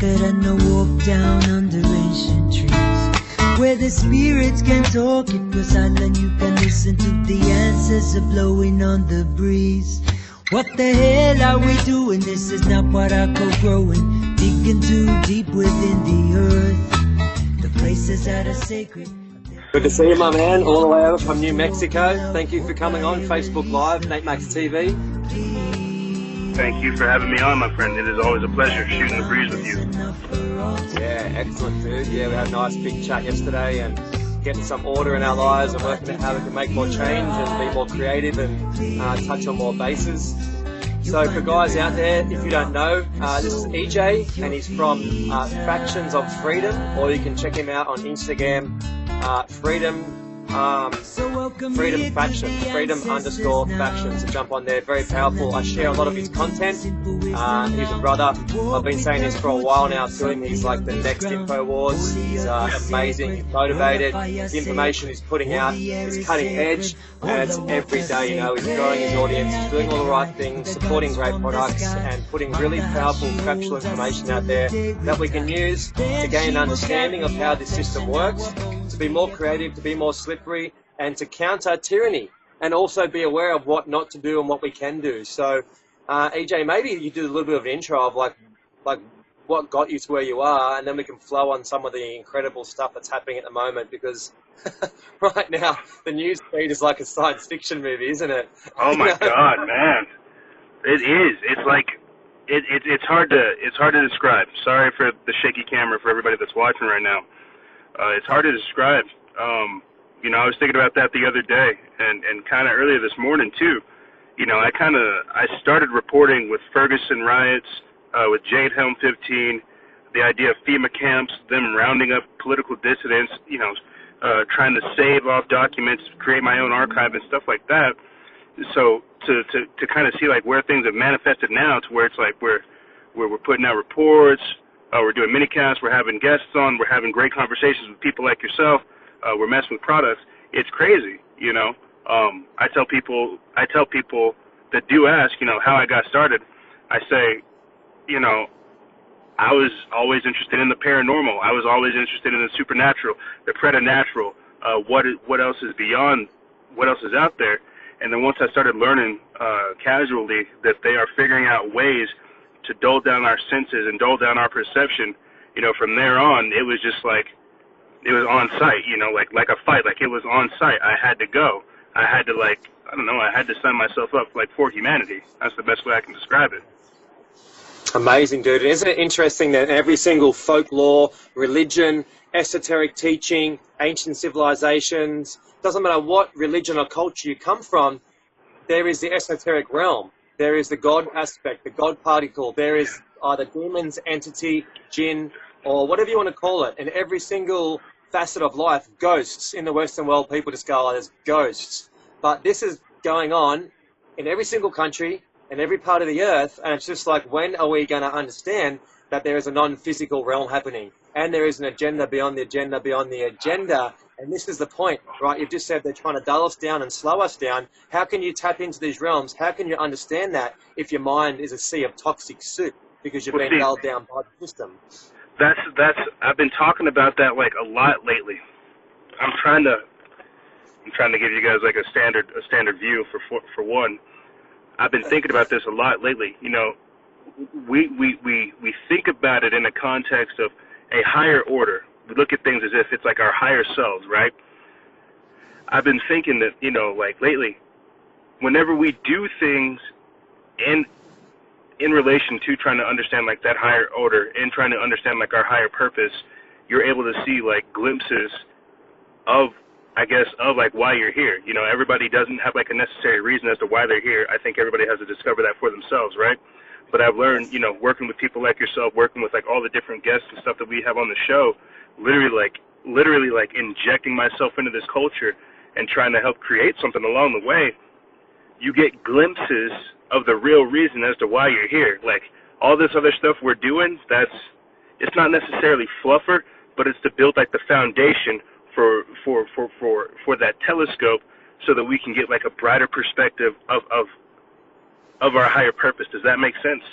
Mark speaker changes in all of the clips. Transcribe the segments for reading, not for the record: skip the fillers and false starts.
Speaker 1: could I not walk down under ancient trees where the spirits can talk? It was silent, you can listen to the ancestors blowing on the breeze. What the hell are we doing? This is not what I call growing. Digging too deep within the earth, the places that are sacred.
Speaker 2: Good to see you, my man, all the way over from New Mexico. Thank you for coming on Facebook Live, Nate Max TV.
Speaker 3: Thank you for having me on, my friend. It is always a pleasure shooting the breeze with you.
Speaker 2: Yeah, excellent, dude. Yeah, we had a nice big chat yesterday and getting some order in our lives and working out how we can make more change and be more creative and touch on more bases. So for guys out there, if you don't know, this is Ejay, and he's from Factions of Freedom, or you can check him out on Instagram, Freedom Factions, Freedom_Factions. So jump on there, very powerful. I share a lot of his content. He's a brother. I've been saying this for a while now to him. He's like the next InfoWars. He's amazing, he's motivated. The information he's putting out is cutting edge, and it's every day, you know. He's growing his audience, he's doing all the right things, supporting great products, and putting really powerful factual information out there that we can use to gain an understanding of how this system works, to be more creative, to be more slippery, and to counter tyranny, and also be aware of what not to do and what we can do. So, Ejay, maybe you do a little bit of an intro of like what got you to where you are, and then we can flow on some of the incredible stuff that's happening at the moment, because right now the news feed is like a science fiction movie, isn't it?
Speaker 3: Oh my God, man. It is. It's like, it's hard to describe. Sorry for the shaky camera for everybody that's watching right now. It's hard to describe. You know, I was thinking about that the other day, and kind of earlier this morning too. You know, I started reporting with Ferguson riots, with Jade Helm 15, the idea of FEMA camps, them rounding up political dissidents, you know, trying to save off documents, create my own archive and stuff like that. So to kind of see like where things have manifested now, to where it's like we're putting out reports, we're doing minicasts, we're having guests on, we're having great conversations with people like yourself, we're messing with products. It's crazy, you know. I tell people that do ask, you know, how I got started. I say, you know, I was always interested in the paranormal. I was always interested in the supernatural, the preternatural, what else is beyond, what else is out there. And then once I started learning casually that they are figuring out ways to dull down our senses and dull down our perception, you know, from there on, it was just like, it was on site, you know, like a fight, like it was on site. I had to go. I had to, like, I don't know, I had to sign myself up like for humanity. That's the best way I can describe it.
Speaker 2: Amazing, dude. Isn't it interesting that every single folklore, religion, esoteric teaching, ancient civilizations, doesn't matter what religion or culture you come from, there is the esoteric realm. There is the God aspect, the God particle. There is either demons, entity, jinn, or whatever you want to call it. And every single facet of life, ghosts. In the Western world, people just go, oh, there's ghosts. But this is going on in every single country, in every part of the earth, and it's just like, when are we going to understand that there is a non-physical realm happening, and there is an agenda beyond the agenda beyond the agenda? And this is the point, right? You've just said they're trying to dull us down and slow us down. How can you tap into these realms? How can you understand that if your mind is a sea of toxic soup because you've been dulled down by the system?
Speaker 3: That's I've been talking about that like a lot lately. I'm trying to give you guys like a standard view for one. I've been thinking about this a lot lately. You know, we think about it in the context of a higher order. We look at things as if it's like our higher selves, right? I've been thinking that, you know, like lately, whenever we do things in relation to trying to understand like that higher order and trying to understand like our higher purpose, you're able to see like glimpses of, I guess, of like why you're here. You know, everybody doesn't have like a necessary reason as to why they're here. I think everybody has to discover that for themselves, right? But I've learned, you know, working with people like yourself, working with like all the different guests and stuff that we have on the show, literally like injecting myself into this culture and trying to help create something along the way, you get glimpses of the real reason as to why you're here. Like all this other stuff we're doing, it's not necessarily fluffer, but it's to build like the foundation for that telescope, so that we can get like a brighter perspective of our higher purpose. Does that make sense?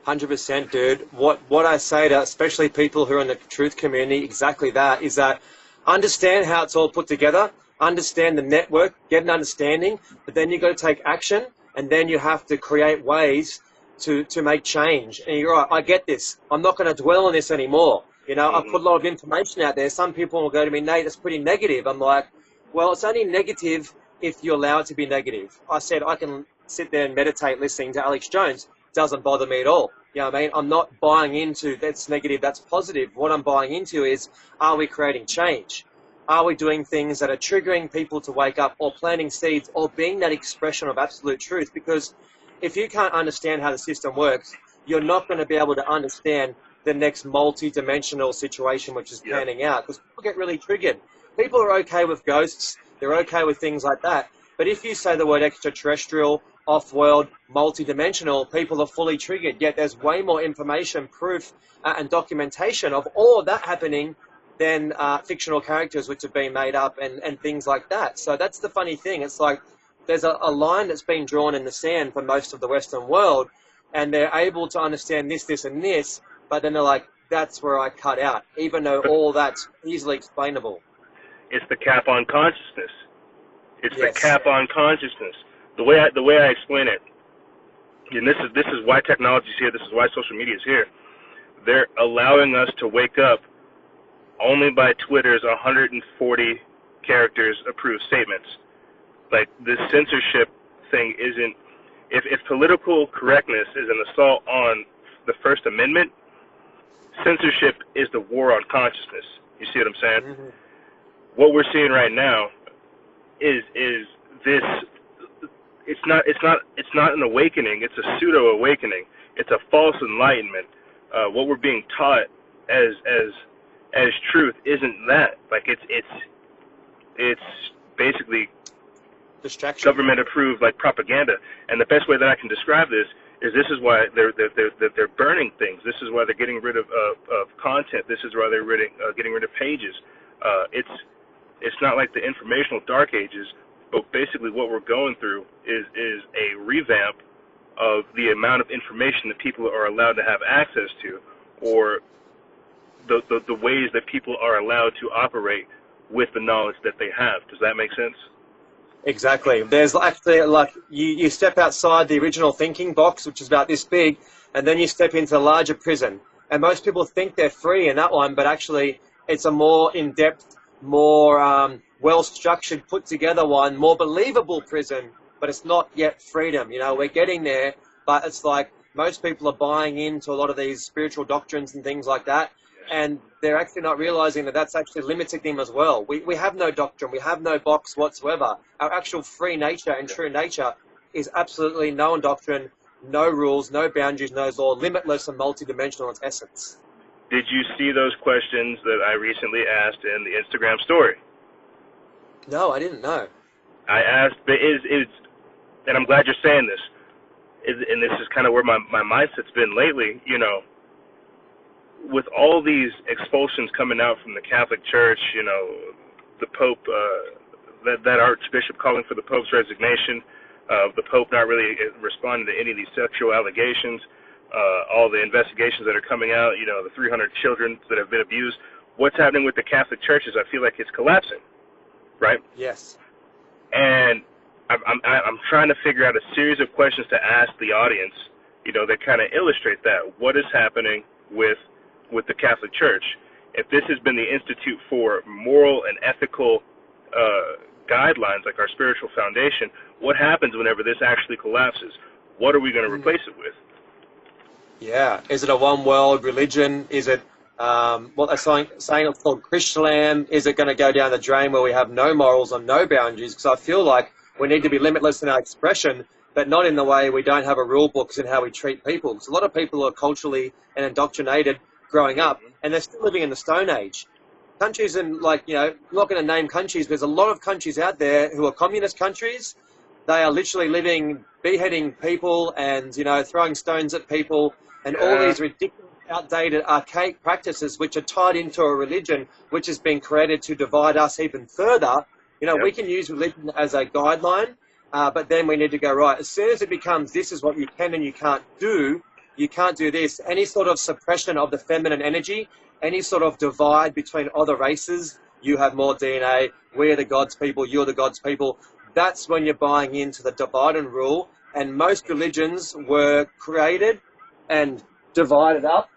Speaker 2: 100%, dude. What I say to especially people who are in the truth community, exactly that, is that understand how it's all put together, understand the network, get an understanding, but then you've got to take action, and then you have to create ways to make change. And you're right, I get this. I'm not going to dwell on this anymore. You know, I've put a lot of information out there. Some people will go to me, Nate, that's pretty negative. I'm like, well, it's only negative if you allow it to be negative. I said I can sit there and meditate listening to Alex Jones. Doesn't bother me at all. You know what I mean? I'm not buying into that's negative, that's positive. What I'm buying into is, are we creating change? Are we doing things that are triggering people to wake up, or planting seeds, or being that expression of absolute truth? Because if you can't understand how the system works, you're not going to be able to understand the next multi-dimensional situation which is panning out, because people get really triggered. People are okay with ghosts. They're okay with things like that. But if you say the word extraterrestrial, off-world, multi-dimensional, people are fully triggered. Yet there's way more information, proof, and documentation of all of that happening than fictional characters which have been made up and things like that. So that's the funny thing. It's like there's a line that's been drawn in the sand for most of the Western world, and they're able to understand this, this, and this, but then they're like, that's where I cut out, even though all that's easily explainable.
Speaker 3: It's the cap on consciousness. It's the cap on consciousness. The way I explain it, and this is why technology is here. This is why social media is here. They're allowing us to wake up only by Twitter's 140 characters approved statements. Like, this censorship thing isn't. If political correctness is an assault on the First Amendment, censorship is the war on consciousness. You see what I'm saying? Mm-hmm. What we're seeing right now is this. It's not an awakening. It's a pseudo awakening. It's a false enlightenment. What we're being taught as truth isn't that. Like, it's basically
Speaker 2: distraction,
Speaker 3: government approved, like, propaganda. And the best way that I can describe this is why they're burning things. This is why they're getting rid of content. This is why they're getting rid of pages. It's not like the informational dark ages, but basically what we're going through is a revamp of the amount of information that people are allowed to have access to, or the ways that people are allowed to operate with the knowledge that they have. Does that make sense?
Speaker 2: Exactly. There's actually, like, you step outside the original thinking box, which is about this big, and then you step into a larger prison. And most people think they're free in that one, but actually it's a more in-depth, more well-structured, put-together one, more believable prison, but it's not yet freedom. You know, we're getting there, but it's like most people are buying into a lot of these spiritual doctrines and things like that, and they're actually not realizing that that's actually limiting them as well. We have no doctrine. We have no box whatsoever. Our actual free nature and true nature is absolutely no doctrine, no rules, no boundaries, no law, limitless and multidimensional in its essence.
Speaker 3: Did you see those questions that I recently asked in the Instagram story?
Speaker 2: No, I didn't know.
Speaker 3: I asked, and I'm glad you're saying this, and this is kind of where my mindset's been lately, you know, with all these expulsions coming out from the Catholic Church, you know, the Pope, that Archbishop calling for the Pope's resignation, the Pope not really responding to any of these sexual allegations, all the investigations that are coming out, you know, the 300 children that have been abused. What's happening with the Catholic Church is I feel like it's collapsing, right?
Speaker 2: Yes.
Speaker 3: And I'm trying to figure out a series of questions to ask the audience, you know, that kind of illustrate that. What is happening with the Catholic Church? If this has been the institute for moral and ethical guidelines, like our spiritual foundation, what happens whenever this actually collapses? What are we going to replace it with?
Speaker 2: Yeah. Is it a one-world religion? Is it what they're saying it's called Chrislam? Is it going to go down the drain where we have no morals and no boundaries? Because I feel like we need to be limitless in our expression, but not in the way we don't have a rule books in how we treat people. Because a lot of people are culturally and indoctrinated growing up, and they're still living in the Stone Age. Countries in, like, you know, I'm not going to name countries, but there's a lot of countries out there who are communist countries. They are literally living, beheading people and, you know, throwing stones at people and all these ridiculous, outdated, archaic practices which are tied into a religion which has been created to divide us even further. You know, we can use religion as a guideline, but then we need to go, right, as soon as it becomes this is what you can and you can't do, you can't do this. Any sort of suppression of the feminine energy, any sort of divide between other races, you have more DNA, we're the God's people, you're the God's people. That's when you're buying into the divide and rule. And most religions were created and divided up.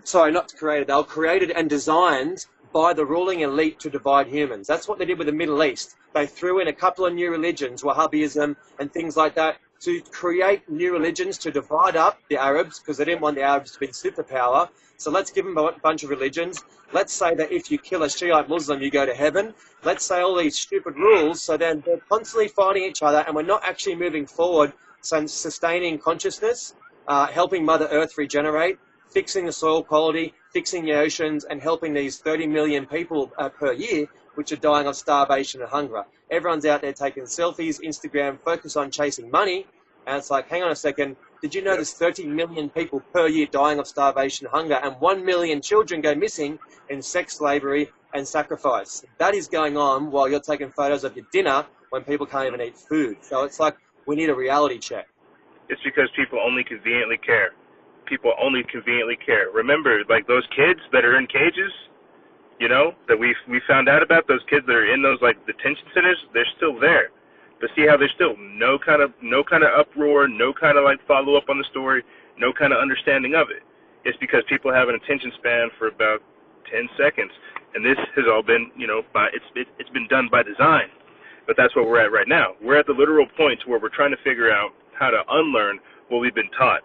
Speaker 2: Sorry, not created, they were created and designed by the ruling elite to divide humans. That's what they did with the Middle East. They threw in a couple of new religions, Wahhabism and things like that, to create new religions to divide up the Arabs, because they didn't want the Arabs to be superpower. So let's give them a bunch of religions. Let's say that if you kill a Shiite Muslim, you go to heaven. Let's say all these stupid rules, so then they're constantly fighting each other, and we're not actually moving forward, so sustaining consciousness, helping Mother Earth regenerate, fixing the soil quality, fixing the oceans, and helping these 30 million people per year, which are dying of starvation and hunger. Everyone's out there taking selfies, Instagram, focus on chasing money, and it's like, hang on a second, did you know there's 30 million people per year dying of starvation and hunger, and 1 million children go missing in sex slavery and sacrifice? That is going on while you're taking photos of your dinner when people can't even eat food. So it's like, we need a reality check.
Speaker 3: It's because people only conveniently care. People only conveniently care. Remember, like those kids that are in cages, you know, that we found out about, those kids that are in those like detention centers, they're still there. But see how there's still no kind of uproar, no kind of like follow up on the story, no kind of understanding of it. It's because people have an attention span for about 10 seconds, and this has all been, you know, it's been done by design. But that's where we're at right now. We're at the literal point where we're trying to figure out how to unlearn what we've been taught.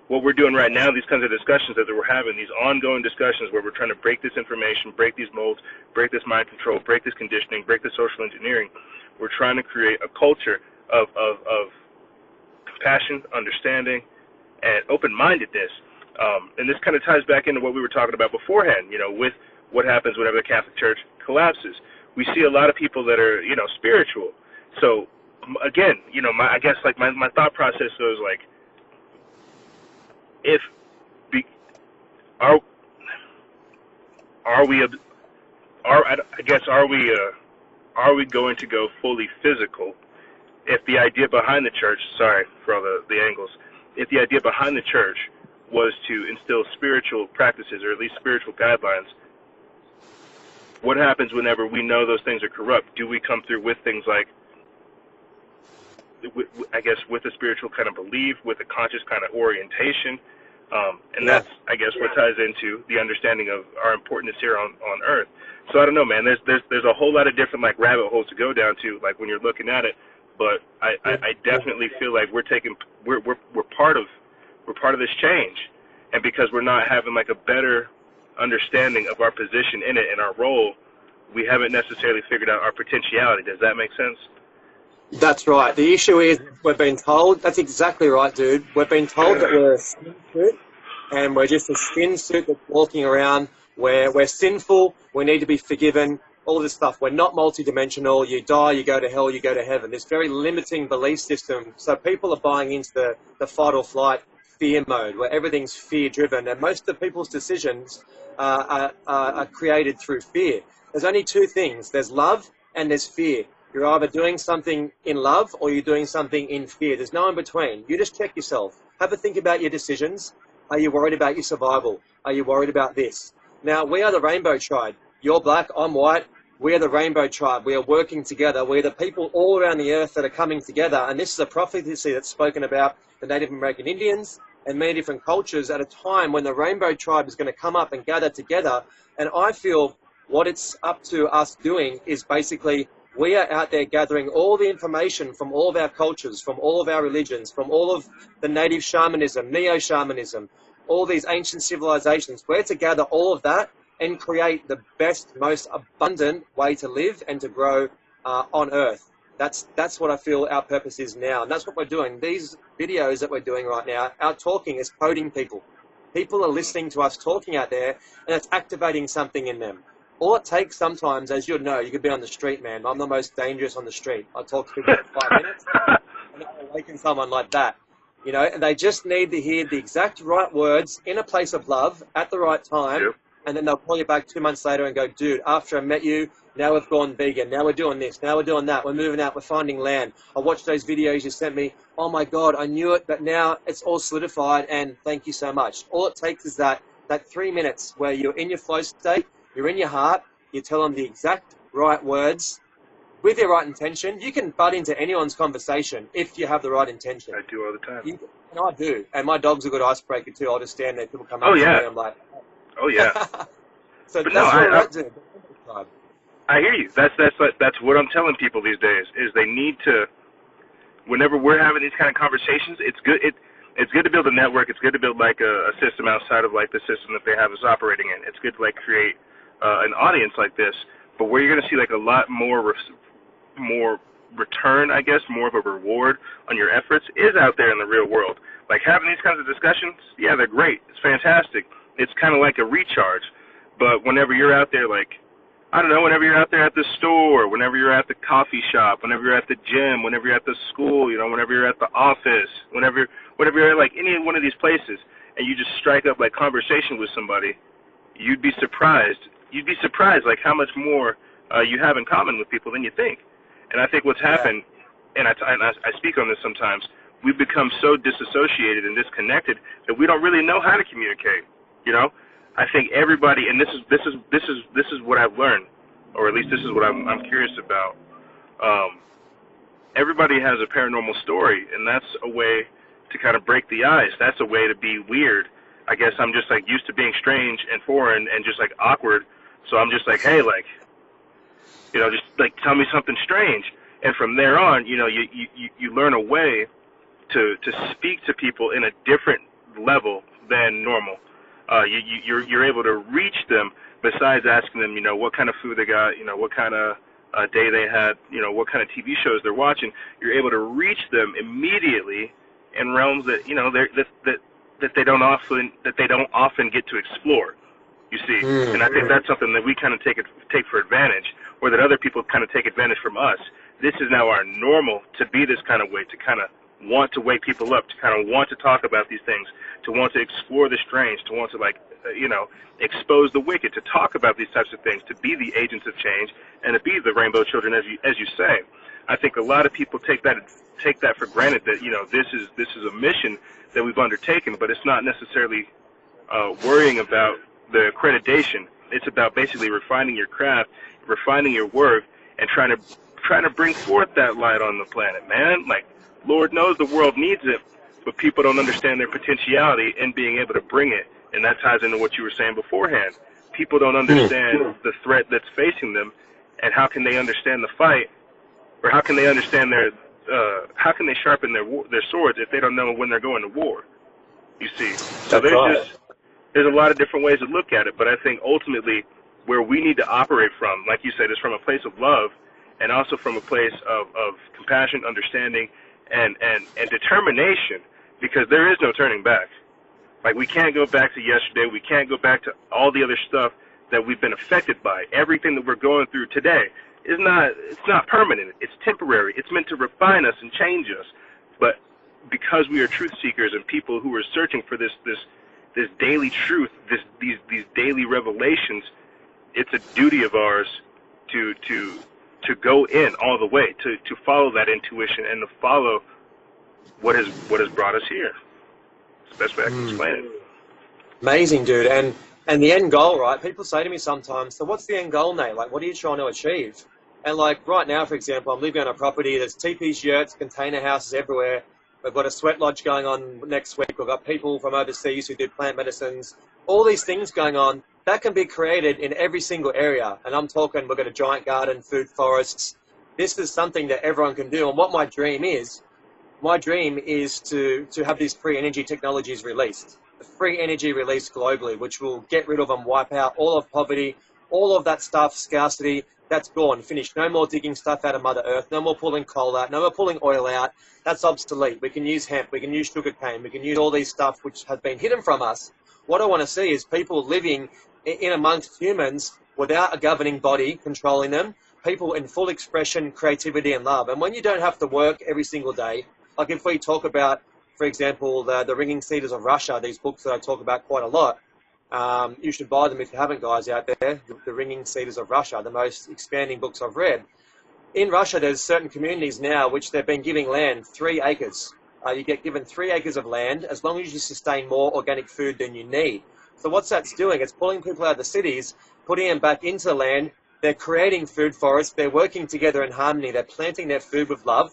Speaker 3: What we're doing right now, these kinds of discussions that we're having, these ongoing discussions where we're trying to break this information, break these molds, break this mind control, break this conditioning, break this social engineering, we're trying to create a culture of compassion, understanding, and open-mindedness. And this kind of ties back into what we were talking about beforehand, you know, with what happens whenever the Catholic Church collapses. We see a lot of people that are, you know, spiritual. So, again, you know, I guess like my thought process was like, are we going to go fully physical if the idea behind the church, sorry for all the angles, if the idea behind the church was to instill spiritual practices or at least spiritual guidelines? What happens whenever we know those things are corrupt? Do we come through with things like, I guess, with a spiritual kind of belief, with a conscious kind of orientation? And that's, I guess, what ties into the understanding of our importance here on Earth. So I don't know, man. There's a whole lot of different like rabbit holes to go down to, like when you're looking at it. But I definitely feel like we're part of this change, and because we're not having like a better understanding of our position in it and our role, we haven't necessarily figured out our potentiality. Does that make sense?
Speaker 2: That's right. The issue is we've been told, that's exactly right, dude. We've been told that we're a skin suit, and we're just a skin suit that's walking around. We're sinful, we need to be forgiven, all this stuff. We're not multidimensional. You die, you go to hell, you go to heaven. This very limiting belief system. So people are buying into the fight or flight fear mode, where everything's fear-driven, and most of people's decisions are created through fear. There's only two things. There's love and there's fear. You're either doing something in love or you're doing something in fear. There's no in between. You just check yourself. Have a think about your decisions. Are you worried about your survival? Are you worried about this? Now, we are the Rainbow Tribe. You're black, I'm white. We are the Rainbow Tribe. We are working together. We're the people all around the earth that are coming together. And this is a prophecy that's spoken about the Native American Indians and many different cultures at a time when the Rainbow Tribe is going to come up and gather together. And I feel what it's up to us doing is basically we are out there gathering all the information from all of our cultures, from all of our religions, from all of the native shamanism, neo-shamanism, all these ancient civilizations. We're to gather all of that and create the best, most abundant way to live and to grow on Earth. That's what I feel our purpose is now. And that's what we're doing. These videos that we're doing right now, our talking is coding people. People are listening to us talking out there, and it's activating something in them. All it takes sometimes, as you know, you could be on the street, man. I'm the most dangerous on the street. I talk to people for 5 minutes, and I'll awaken someone like that. You know, and they just need to hear the exact right words in a place of love at the right time, and then they'll call you back 2 months later and go, dude, after I met you, now we've gone vegan, now we're doing this, now we're doing that, we're moving out, we're finding land. I watched those videos you sent me. Oh my God, I knew it, but now it's all solidified, and thank you so much. All it takes is that 3 minutes where you're in your flow state, you're in your heart, you tell them the exact right words with your right intention. You can butt into anyone's conversation if you have the right intention.
Speaker 3: I do all the time.
Speaker 2: And I do. And my dog's a good icebreaker too. I'll just stand there, people come up
Speaker 3: Oh,
Speaker 2: to
Speaker 3: yeah.
Speaker 2: me, and I'm like,
Speaker 3: Oh, yeah.
Speaker 2: so
Speaker 3: But
Speaker 2: that's
Speaker 3: no,
Speaker 2: what I do.
Speaker 3: I hear you. That's what I'm telling people these days, is they need to, whenever we're having these kind of conversations, it's good. It's good to build a network. It's good to build like a system outside of like the system that they have us operating in. It's good to like create an audience like this. But where you're going to see like a lot more return, I guess, more of a reward on your efforts is out there in the real world. Like having these kinds of discussions, yeah, they're great. It's fantastic. It's kind of like a recharge. But whenever you're out there, like, I don't know, whenever you're out there at the store, whenever you're at the coffee shop, whenever you're at the gym, whenever you're at the school, you know, whenever you're at the office, whenever you're at like any one of these places, and you just strike up like conversation with somebody, you'd be surprised. You'd be surprised like how much more you have in common with people than you think. And I think what's happened, and I speak on this sometimes, we've become so disassociated and disconnected that we don't really know how to communicate. You know, I think everybody, and this is what I've learned, or at least this is what I'm curious about. Everybody has a paranormal story, and that's a way to kind of break the ice. That's a way to be weird. I guess I'm just like used to being strange and foreign and just like awkward. So I'm just like, hey, like, you know, just like tell me something strange. And from there on, you know, you learn a way to speak to people in a different level than normal. You're able to reach them besides asking them, you know, what kind of food they got, you know, what kind of day they had, you know, what kind of TV shows they're watching. You're able to reach them immediately in realms that, you know, that they don't often get to explore. You see, and I think that's something that we kind of take for advantage, or that other people kind of take advantage from us. This is now our normal to be this kind of way, to kind of want to wake people up, to kind of want to talk about these things, to want to explore the strange, to want to like, you know, expose the wicked, to talk about these types of things, to be the agents of change, and to be the rainbow children, as you say. I think a lot of people take that for granted, that, you know, this is a mission that we've undertaken, but it's not necessarily worrying about the accreditation. It's about basically refining your craft, refining your work, and trying to bring forth that light on the planet, man. Like, Lord knows the world needs it, but people don't understand their potentiality in being able to bring it. And that ties into what you were saying beforehand. People don't understand the threat that's facing them, and how can they understand the fight, or how can they understand how can they sharpen their swords if they don't know when they're going to war? You see, so there's a lot of different ways to look at it, but I think ultimately where we need to operate from, like you said, is from a place of love, and also from a place of compassion, understanding, and determination, because there is no turning back. Like, we can't go back to yesterday. We can't go back to all the other stuff that we've been affected by. Everything that we're going through today it's not permanent. It's temporary. It's meant to refine us and change us. But because we are truth seekers and people who are searching for this daily truth, these daily revelations, it's a duty of ours to go in all the way, to follow that intuition and to follow what has brought us here. It's the best way I can explain it.
Speaker 2: Amazing, dude. And the end goal, right? People say to me sometimes, so what's the end goal, Nate? Like, what are you trying to achieve? And like right now, for example, I'm living on a property. There's teepees, yurts, container houses everywhere. We've got a sweat lodge going on next week. We've got people from overseas who do plant medicines. All these things going on that can be created in every single area. And I'm talking, we've got a giant garden, food forests. This is something that everyone can do. And what my dream is to have these free energy technologies released. The free energy released globally, which will get rid of and wipe out all of poverty, all of that stuff, scarcity. That's gone, finished. No more digging stuff out of Mother Earth. No more pulling coal out. No more pulling oil out. That's obsolete. We can use hemp. We can use sugarcane. We can use all these stuff which have been hidden from us. What I want to see is people living in amongst humans without a governing body controlling them, people in full expression, creativity, and love. And when you don't have to work every single day, like if we talk about, for example, the Ringing Cedars of Russia, these books that I talk about quite a lot, You should buy them if you haven't, guys, out there. The Ringing Cedars of Russia, the most expanding books I've read. In Russia, there's certain communities now which they've been giving land 3 acres. You get given 3 acres of land as long as you sustain more organic food than you need. So what's that's doing? It's pulling people out of the cities, putting them back into the land. They're creating food forests. They're working together in harmony. They're planting their food with love.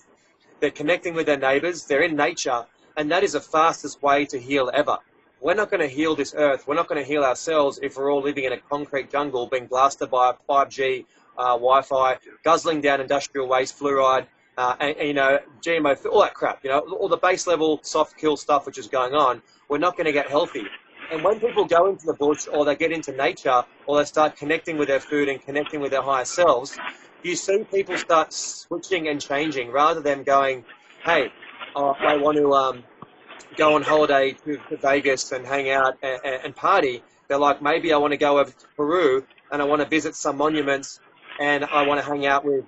Speaker 2: They're connecting with their neighbours. They're in nature. And that is the fastest way to heal ever. We're not going to heal this earth. We're not going to heal ourselves if we're all living in a concrete jungle being blasted by 5G, Wi-Fi, guzzling down industrial waste, fluoride, and, you know, GMO, all that crap, you know, all the base level soft kill stuff which is going on. We're not going to get healthy. And when people go into the bush or they get into nature or they start connecting with their food and connecting with their higher selves, you see people start switching and changing rather than going, hey, I want to go on holiday to Vegas and hang out and party. They're like, maybe I want to go over to Peru and I want to visit some monuments and I want to hang out with,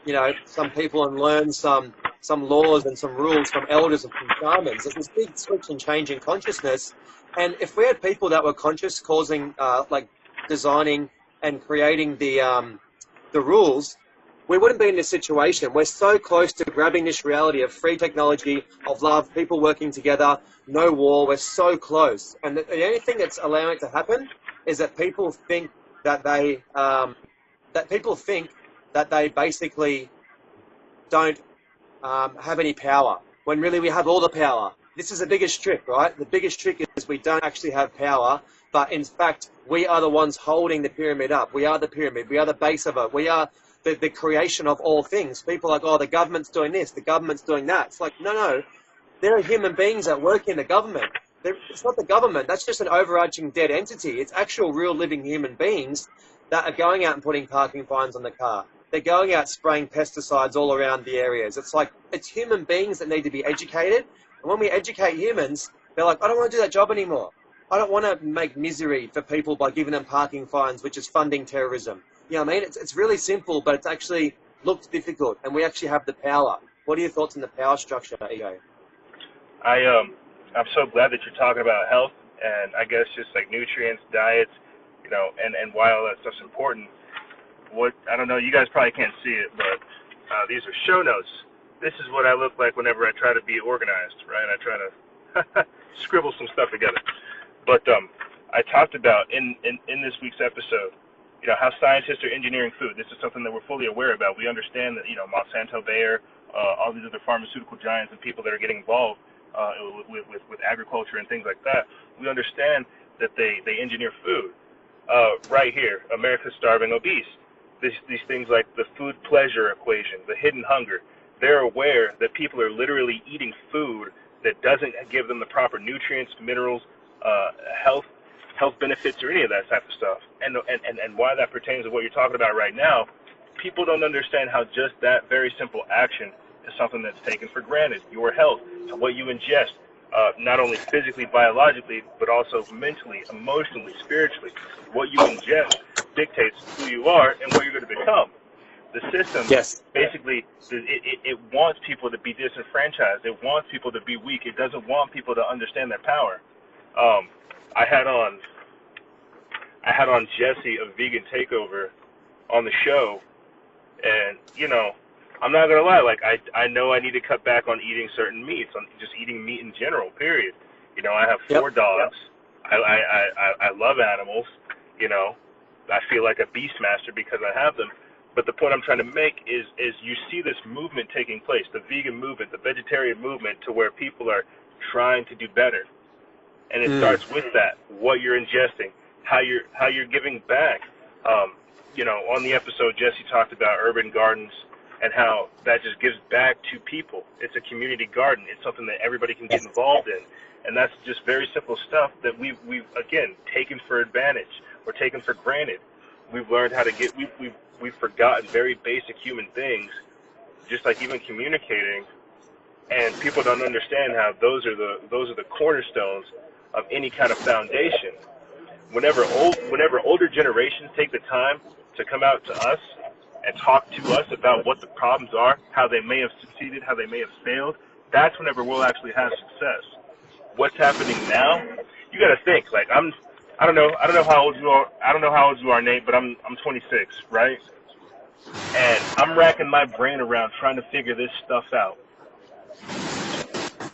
Speaker 2: you know, some people and learn some laws and some rules from elders and from shamans. There's this big switch and change in consciousness. And if we had people that were conscious, causing, like designing and creating the rules, we wouldn't be in this situation. We're so close to grabbing this reality of free technology, of love, people working together, no war. We're so close. And the only thing that's allowing it to happen is that people think that they basically don't have any power, when really we have all the power. This is the biggest trick, right? The biggest trick is we don't actually have power, but in fact, we are the ones holding the pyramid up. We are the pyramid. We are the base of it. We are the creation of all things. People are like, oh, the government's doing this, the government's doing that. It's like, no. There are human beings that work in the government. It's not the government. That's just an overarching dead entity. It's actual real living human beings that are going out and putting parking fines on the car. They're going out spraying pesticides all around the areas. It's like, it's human beings that need to be educated. And when we educate humans, they're like, I don't want to do that job anymore. I don't want to make misery for people by giving them parking fines, which is funding terrorism. You know what I mean? It's really simple, but it's actually looks difficult, and we actually have the power. What are your thoughts on the power structure, Ejay?
Speaker 3: I'm so glad that you're talking about health and I guess just like nutrients, diets, you know, and why all that stuff's important. I don't know, you guys probably can't see it, but these are show notes. This is what I look like whenever I try to be organized, right? I try to scribble some stuff together. But I talked about in this week's episode, you know, how scientists are engineering food. This is something that we're fully aware about. We understand that, you know, Monsanto, Bayer, all these other pharmaceutical giants and people that are getting involved with agriculture and things like that. We understand that they engineer food. Right here, America's starving obese. These things like the food pleasure equation, the hidden hunger. They're aware that people are literally eating food that doesn't give them the proper nutrients, minerals, health benefits, or any of that type of stuff. And why that pertains to what you're talking about right now, people don't understand how just that very simple action is something that's taken for granted. Your health, what you ingest, not only physically, biologically, but also mentally, emotionally, spiritually. What you ingest dictates who you are and what you're going to become. The system,
Speaker 2: yes,
Speaker 3: basically, it wants people to be disenfranchised. It wants people to be weak. It doesn't want people to understand their power. I had on Jesse of Vegan Takeover on the show, and you know, I'm not gonna lie, like I know I need to cut back on eating certain meats, on just eating meat in general. Period. You know, I have 4 dogs. Yep. I love animals. You know, I feel like a beastmaster because I have them. But the point I'm trying to make is you see this movement taking place, the vegan movement, the vegetarian movement, to where people are trying to do better. And it starts with that, what you're ingesting, how you're giving back. You know, on the episode, Jesse talked about urban gardens and how that just gives back to people. It's a community garden. It's something that everybody can get involved in. And that's just very simple stuff that we've again, taken for advantage or taken for granted. We've learned how to get, we've forgotten very basic human things, just like even communicating. And people don't understand how those are the cornerstones of any kind of foundation. Whenever older generations take the time to come out to us and talk to us about what the problems are, how they may have succeeded, how they may have failed, that's whenever we'll actually have success. What's happening now? You got to think, like, I'm I don't know how old you are. I don't know how old you are, Nate, but I'm 26, right? And I'm racking my brain around trying to figure this stuff out.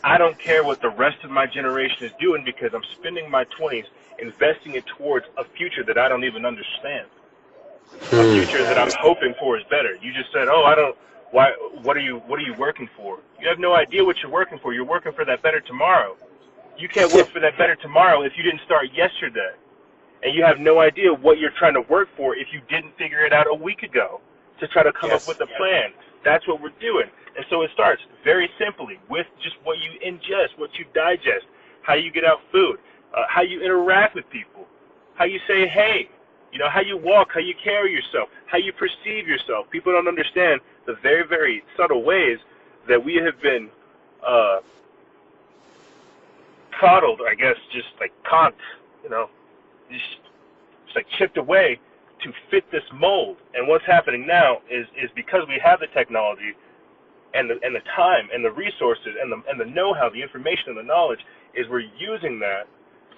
Speaker 3: I don't care what the rest of my generation is doing because I'm spending my 20s investing it towards a future that I don't even understand. A future that I'm hoping for is better. You just said, "Oh, I don't. Why? What are you working for?" You have no idea what you're working for. You're working for that better tomorrow. You can't work for that better tomorrow if you didn't start yesterday. And you have no idea what you're trying to work for if you didn't figure it out a week ago to try to come up with a plan. That's what we're doing. And so it starts very simply with just what you ingest, what you digest, how you get out food, how you interact with people, how you say hey, you know, how you walk, how you carry yourself, how you perceive yourself. People don't understand the very, very subtle ways that we have been coddled, I guess, just like conked, you know, just like chipped away to fit this mold. And what's happening now is because we have the technology and the time and the resources and the know-how, the information and the knowledge, is we're using that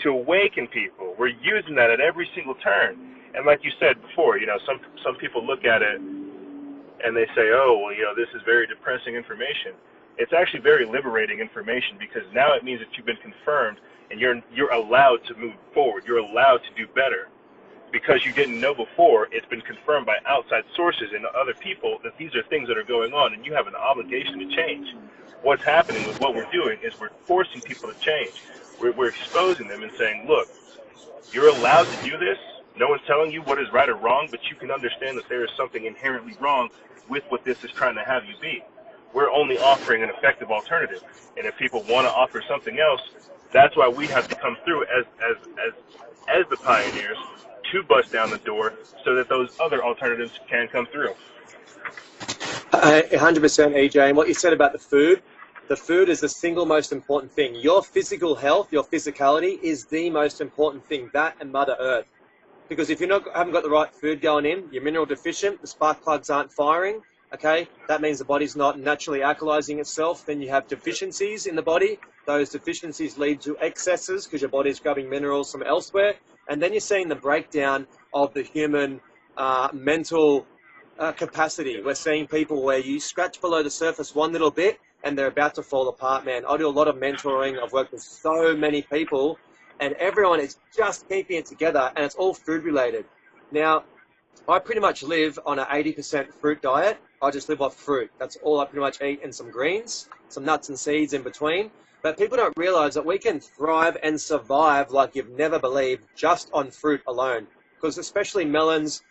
Speaker 3: to awaken people. We're using that at every single turn. And like you said before, you know, some people look at it and they say, oh, well, you know, this is very depressing information. It's actually very liberating information because now it means that you've been confirmed and you're allowed to move forward. You're allowed to do better. Because you didn't know before, it's been confirmed by outside sources and other people that these are things that are going on, and you have an obligation to change. What's happening with what we're doing is we're forcing people to change. We're exposing them and saying, look, you're allowed to do this. No one's telling you what is right or wrong, but you can understand that there is something inherently wrong with what this is trying to have you be. We're only offering an effective alternative, and if people want to offer something else, that's why we have to come through as the pioneers to bust down the door so that those other alternatives can come through.
Speaker 2: 100% Ejay. And what you said about the food is the single most important thing. Your physical health, your physicality is the most important thing, that and Mother Earth. Because if you haven't got the right food going in, you're mineral deficient, the spark plugs aren't firing, okay? That means the body's not naturally alkalizing itself. Then you have deficiencies in the body. Those deficiencies lead to excesses because your body's grabbing minerals from elsewhere. And then you're seeing the breakdown of the human mental capacity. We're seeing people where you scratch below the surface one little bit and they're about to fall apart, man. I do a lot of mentoring. I've worked with so many people and everyone is just keeping it together and it's all food related. Now, I pretty much live on an 80% fruit diet. I just live off fruit. That's all I pretty much eat, and some greens, some nuts and seeds in between. But people don't realize that we can thrive and survive like you've never believed just on fruit alone. Because especially melons,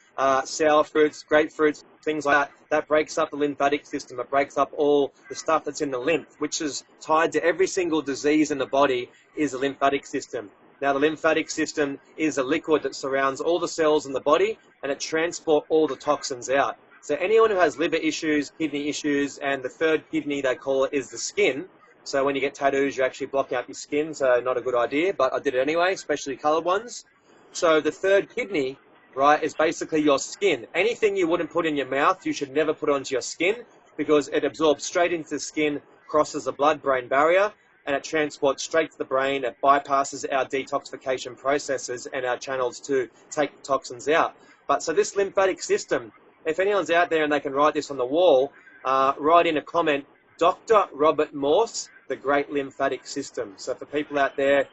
Speaker 2: sour fruits, grapefruits, things like that, that breaks up the lymphatic system. It breaks up all the stuff that's in the lymph, which is tied to every single disease in the body is the lymphatic system. Now, the lymphatic system is a liquid that surrounds all the cells in the body and it transports all the toxins out. So anyone who has liver issues, kidney issues, and the third kidney, they call it, is the skin. So when you get tattoos, you actually block out your skin, so not a good idea, but I did it anyway, especially coloured ones. So the third kidney, right, is basically your skin. Anything you wouldn't put in your mouth, you should never put onto your skin because it absorbs straight into the skin, crosses the blood-brain barrier, and it transports straight to the brain. It bypasses our detoxification processes and our channels to take the toxins out. But so this lymphatic system, if anyone's out there and they can write this on the wall, write in a comment, Dr. Robert Morse, the Great Lymphatic System. So for people out there,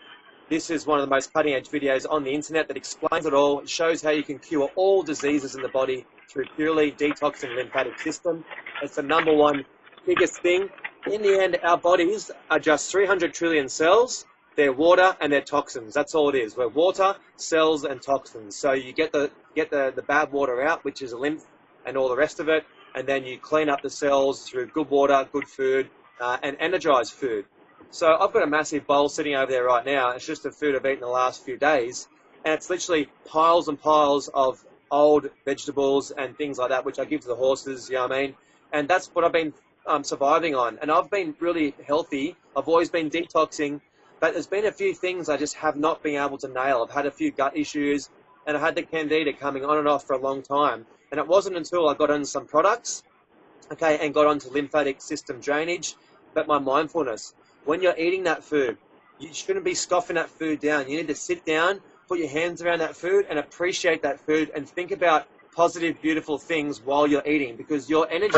Speaker 2: this is one of the most cutting-edge videos on the internet that explains it all. It shows how you can cure all diseases in the body through purely detoxing the lymphatic system. It's the number one biggest thing. In the end, our bodies are just 300 trillion cells. They're water and they're toxins. That's all it is. We're water, cells, and toxins. So you get the bad water out, which is the lymph and all the rest of it, and then you clean up the cells through good water, good food, and energized food. So I've got a massive bowl sitting over there right now. It's just the food I've eaten the last few days, and it's literally piles and piles of old vegetables and things like that, which I give to the horses, you know what I mean? And that's what I've been surviving on. And I've been really healthy. I've always been detoxing, but there's been a few things I just have not been able to nail. I've had a few gut issues, and I had the candida coming on and off for a long time. And it wasn't until I got on some products, okay, and got onto lymphatic system drainage, but my mindfulness. When you're eating that food, you shouldn't be scoffing that food down. You need to sit down, put your hands around that food and appreciate that food and think about positive, beautiful things while you're eating, because your energy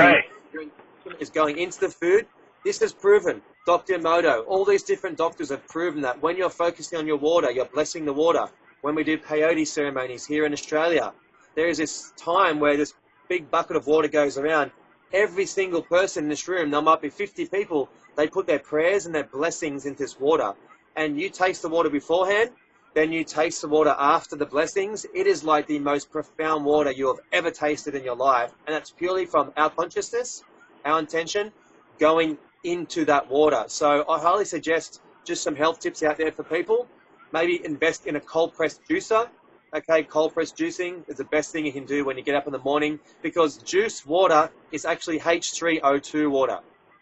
Speaker 2: is going into the food. This is proven. Dr. Emoto, all these different doctors have proven that when you're focusing on your water, you're blessing the water. When we do peyote ceremonies here in Australia, there is this time where this big bucket of water goes around. Every single person in this room, there might be 50 people, they put their prayers and their blessings into this water. And you taste the water beforehand, then you taste the water after the blessings. It is like the most profound water you have ever tasted in your life. And that's purely from our consciousness, our intention, going into that water. So I highly suggest just some health tips out there for people. Maybe invest in a cold pressed juicer. Okay, cold pressed juicing is the best thing you can do when you get up in the morning, because juice water is actually H3O2 water.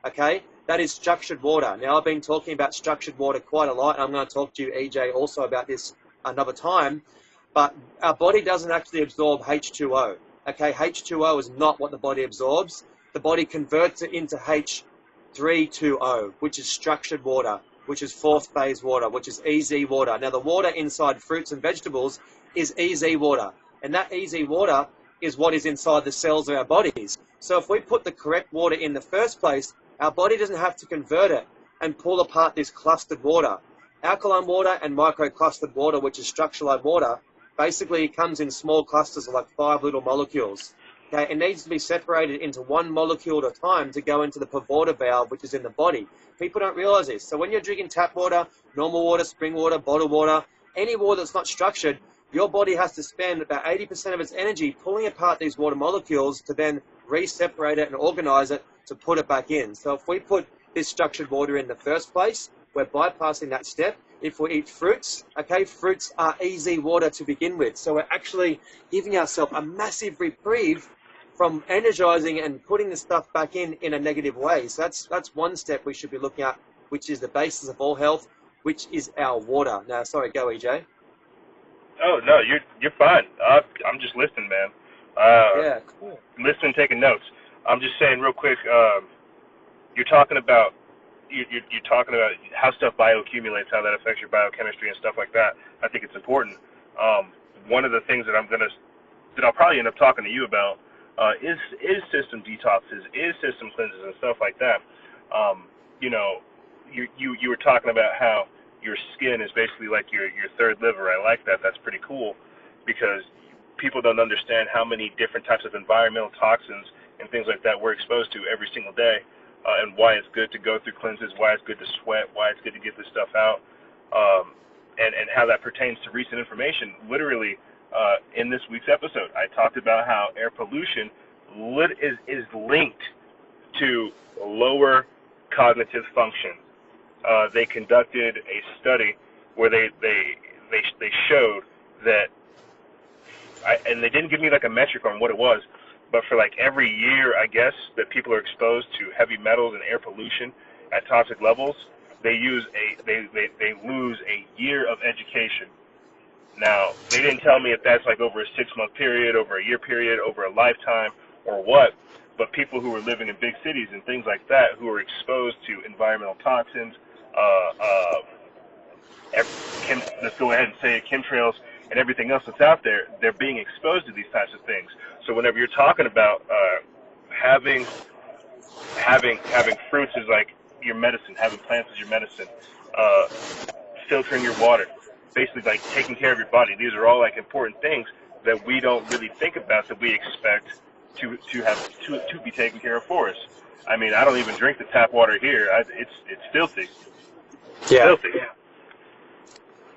Speaker 2: Okay, that is structured water. Now, I've been talking about structured water quite a lot, and I'm going to talk to you, Ejay, also about this another time. But our body doesn't actually absorb H2O. Okay, H2O is not what the body absorbs. The body converts it into H3O, which is structured water, which is fourth phase water, which is EZ water. Now, the water inside fruits and vegetables is EZ water, and that EZ water is what is inside the cells of our bodies. So if we put the correct water in the first place, our body doesn't have to convert it and pull apart this clustered water. Alkaline water and microclustered water, which is structured water, basically comes in small clusters of like 5 little molecules. Okay, it needs to be separated into one molecule at a time to go into the porta valve, which is in the body. People don't realize this. So when you're drinking tap water, normal water, spring water, bottled water, any water that's not structured, your body has to spend about 80% of its energy pulling apart these water molecules to then re-separate it and organize it to put it back in. So if we put this structured water in the first place, we're bypassing that step. If we eat fruits, okay, fruits are easy water to begin with. So we're actually giving ourselves a massive reprieve from energizing and putting the stuff back in a negative way. So that's one step we should be looking at, which is the basis of all health, which is our water. Now, sorry, go, Ejay.
Speaker 3: Oh, no, you're fine. I'm just listening, man.
Speaker 2: Yeah, cool.
Speaker 3: Listening, taking notes. I'm just saying real quick, you're talking about how stuff bioaccumulates, how that affects your biochemistry and stuff like that. I think it's important. One of the things that I'll probably end up talking to you about is system detoxes, is system cleanses and stuff like that. You know, you were talking about how your skin is basically like your third liver. I like that. That's pretty cool, because people don't understand how many different types of environmental toxins and things like that we're exposed to every single day, and why it's good to go through cleanses, why it's good to sweat, why it's good to get this stuff out, and how that pertains to recent information. Literally, in this week's episode, I talked about how air pollution is linked to lower cognitive function. They conducted a study where they showed that, and they didn't give me like a metric on what it was, but for like every year, I guess, that people are exposed to heavy metals and air pollution at toxic levels, they lose a year of education. Now, they didn't tell me if that's like over a 6-month period, over a year period, over a lifetime, or what, but people who are living in big cities and things like that, who are exposed to environmental toxins, let's go ahead and say it, chemtrails and everything else that's out there, they're being exposed to these types of things. So whenever you're talking about having fruits is like your medicine, having plants is your medicine, filtering your water, basically like taking care of your body, these are all like important things that we don't really think about, that we expect to be taken care of for us. I mean, I don't even drink the tap water here. It's filthy.
Speaker 2: Yeah.
Speaker 3: Filthy.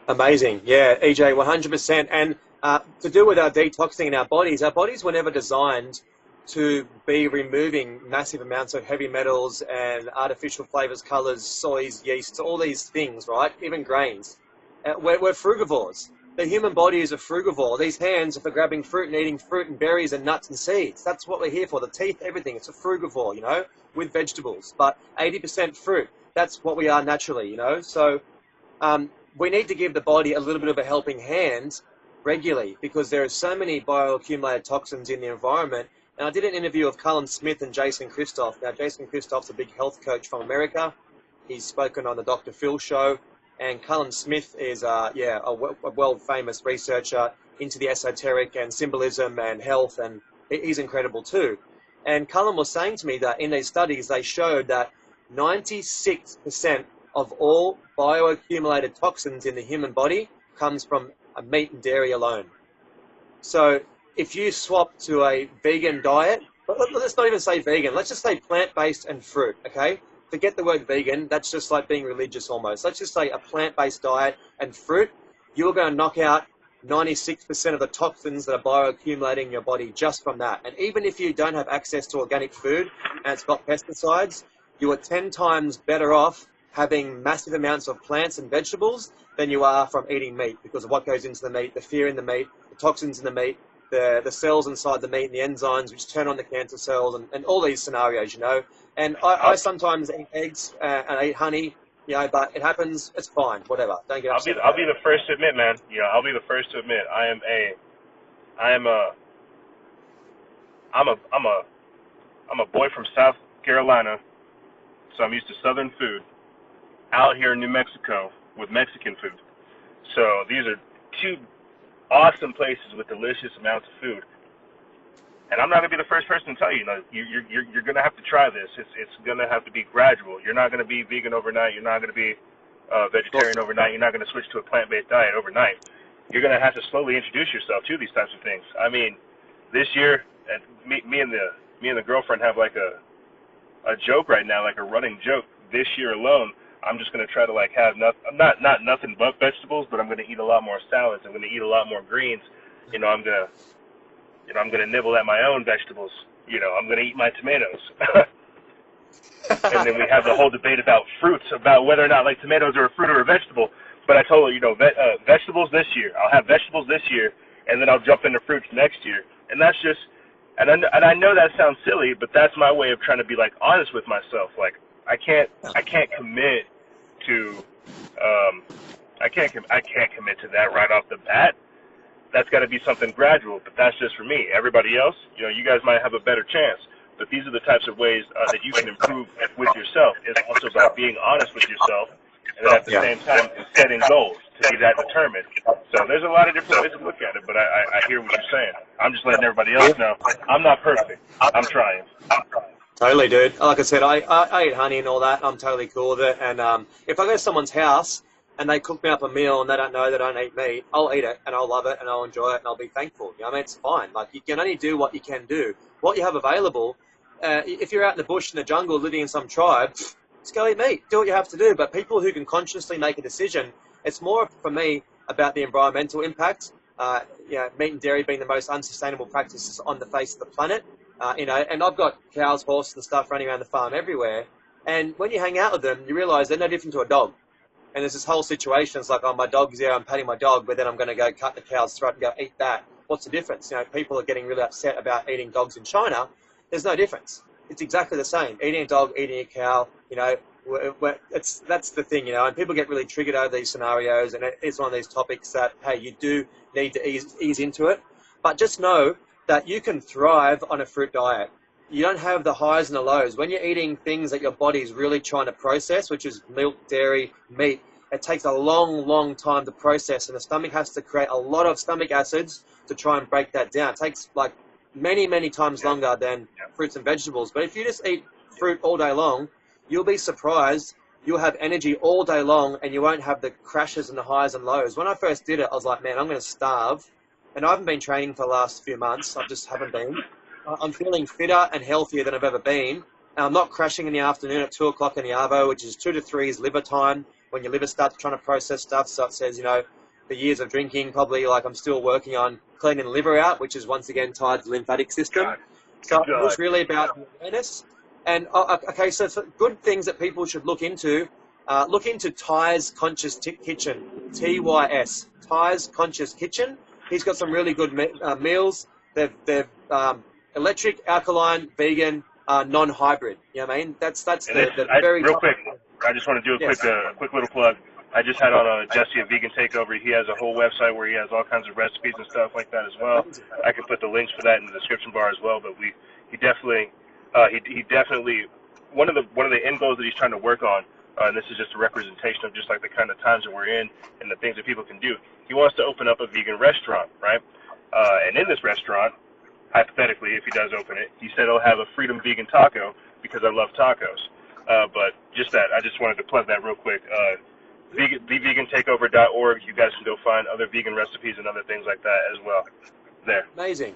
Speaker 2: Amazing. Yeah, Ejay, 100%. And to do with our detoxing in our bodies were never designed to be removing massive amounts of heavy metals and artificial flavors, colors, soys, yeasts, all these things, right? Even grains. We're frugivores. The human body is a frugivore. These hands are for grabbing fruit and eating fruit and berries and nuts and seeds. That's what we're here for. The teeth, everything. It's a frugivore, you know, with vegetables. But 80% fruit. That's what we are naturally, you know. So we need to give the body a little bit of a helping hand regularly, because there are so many bioaccumulated toxins in the environment. And I did an interview of Cullen Smith and Jason Christoph. Now, Jason Christoph's a big health coach from America. He's spoken on the Dr. Phil show. And Cullen Smith is, a world-famous researcher into the esoteric and symbolism and health, and he's incredible too. And Cullen was saying to me that in these studies, they showed that 96% of all bioaccumulated toxins in the human body comes from meat and dairy alone. So if you swap to a vegan diet, let's not even say vegan, let's just say plant-based and fruit, okay? Forget the word vegan, that's just like being religious almost. Let's just say a plant-based diet and fruit, you're going to knock out 96% of the toxins that are bioaccumulating in your body just from that. And even if you don't have access to organic food and it's got pesticides, you are 10 times better off having massive amounts of plants and vegetables than you are from eating meat, because of what goes into the meat, the fear in the meat, the toxins in the meat, the cells inside the meat and the enzymes which turn on the cancer cells, and all these scenarios, you know. And I sometimes eat eggs and I eat honey, you know, but it happens, it's fine, whatever. Don't get upset.
Speaker 3: I'll be the first to admit, man. You know, I'll be the first to admit I'm a boy from South Carolina, so I'm used to Southern food. Out here in New Mexico with Mexican food. So these are two awesome places with delicious amounts of food. And I'm not gonna be the first person to tell you, you're gonna have to try this. It's gonna have to be gradual. You're not gonna be vegan overnight. You're not gonna be vegetarian overnight. You're not gonna switch to a plant-based diet overnight. You're gonna have to slowly introduce yourself to these types of things. I mean, this year, me and the girlfriend have like a joke right now, like a running joke. This year alone, I'm just gonna try to like have not nothing but vegetables, but I'm gonna eat a lot more salads. I'm gonna eat a lot more greens. You know, I'm gonna nibble at my own vegetables. You know, I'm gonna eat my tomatoes. And then we have the whole debate about fruits, about whether or not like tomatoes are a fruit or a vegetable. But I told her, you know, vegetables this year. I'll have vegetables this year, and then I'll jump into fruits next year. And that's just, and I know that sounds silly, but that's my way of trying to be like honest with myself. Like I can't commit to, I can't commit to that right off the bat. That's got to be something gradual, but that's just for me. Everybody else, you know, you guys might have a better chance. But these are the types of ways that you can improve with yourself. It's also about being honest with yourself, and then at the same time setting goals to be that determined. So there's a lot of different ways to look at it, but I hear what you're saying. I'm just letting everybody else know I'm not perfect. I'm trying.
Speaker 2: Totally, dude. Like I said, I eat honey and all that. I'm totally cool with it. And if I go to someone's house and they cook me up a meal and they don't know that I don't eat meat, I'll eat it and I'll love it and I'll enjoy it and I'll be thankful. You know what I mean? It's fine. Like, you can only do what you can do. What you have available, if you're out in the bush, in the jungle, living in some tribe, just go eat meat. Do what you have to do. But people who can consciously make a decision, it's more, for me, about the environmental impact. Meat and dairy being the most unsustainable practices on the face of the planet. And I've got cows, horses and stuff running around the farm everywhere. And when you hang out with them, you realize they're no different to a dog. And there's this whole situation. It's like, oh, my dog's there, I'm patting my dog, but then I'm going to go cut the cow's throat and go eat that. What's the difference? You know, people are getting really upset about eating dogs in China. There's no difference. It's exactly the same. Eating a dog, eating a cow, you know, that's the thing, you know, and people get really triggered over these scenarios, and it's one of these topics that, hey, you do need to ease into it. But just know that you can thrive on a fruit diet. You don't have the highs and the lows. When you're eating things that your body's really trying to process, which is milk, dairy, meat, it takes a long, long time to process, and the stomach has to create a lot of stomach acids to try and break that down. It takes like many, many times longer than fruits and vegetables. But if you just eat fruit all day long, you'll be surprised. You'll have energy all day long, and you won't have the crashes and the highs and lows. When I first did it, I was like, man, I'm going to starve. And I haven't been training for the last few months. I just haven't been. I'm feeling fitter and healthier than I've ever been. And I'm not crashing in the afternoon at 2 o'clock in the arvo, which is 2 to 3 is liver time, when your liver starts trying to process stuff. So it says, you know, the years of drinking, probably like I'm still working on cleaning the liver out, which is once again tied to the lymphatic system. So it was really about awareness. And, okay, so for good things that people should look into Ty's Conscious Kitchen, T-Y-S, Ty's Conscious Kitchen. He's got some really good meals. They're electric, alkaline, vegan, non-hybrid. You know what I mean? That's very
Speaker 3: real quick. I just want to do a quick little plug. I just had on Jesse, a vegan takeover. He has a whole website where he has all kinds of recipes and stuff like that as well. I can put the links for that in the description bar as well. But he definitely one of the end goals that he's trying to work on and this is just a representation of just like the kind of times that we're in and the things that people can do. He wants to open up a vegan restaurant, right? And in this restaurant, hypothetically, if he does open it, he said he'll have a Freedom Vegan Taco because I love tacos. But just that, I just wanted to plug that real quick. TheVeganTakeover.org. You guys can go find other vegan recipes and other things like that as well. There.
Speaker 2: Amazing.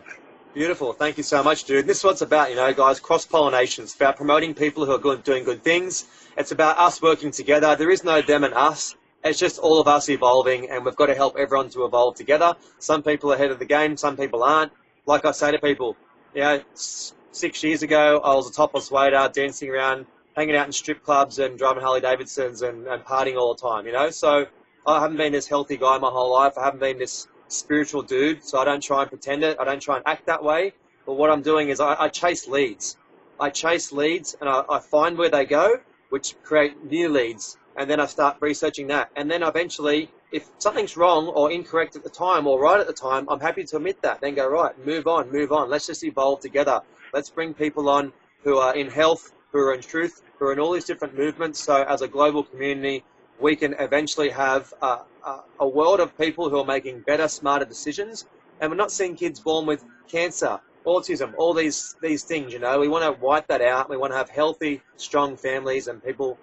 Speaker 2: Beautiful. Thank you so much, dude. This is what it's about, you know, guys, cross-pollination. It's about promoting people who are doing good things. It's about us working together. There is no them and us. It's just all of us evolving, and we've got to help everyone to evolve together. Some people are ahead of the game, some people aren't. Like I say to people, you know, 6 years ago, I was a topless waiter, dancing around, hanging out in strip clubs and driving Harley Davidsons and partying all the time, you know. So I haven't been this healthy guy my whole life. I haven't been this spiritual dude, so I don't try and pretend it. I don't try and act that way. But what I'm doing is I chase leads. I chase leads and I find where they go, which create new leads. And then I start researching that. And then eventually, if something's wrong or incorrect at the time or right at the time, I'm happy to admit that. Then go, right, move on, move on. Let's just evolve together. Let's bring people on who are in health, who are in truth, who are in all these different movements. So as a global community, we can eventually have a world of people who are making better, smarter decisions. And we're not seeing kids born with cancer, autism, all these things, you know. We want to wipe that out. We want to have healthy, strong families and people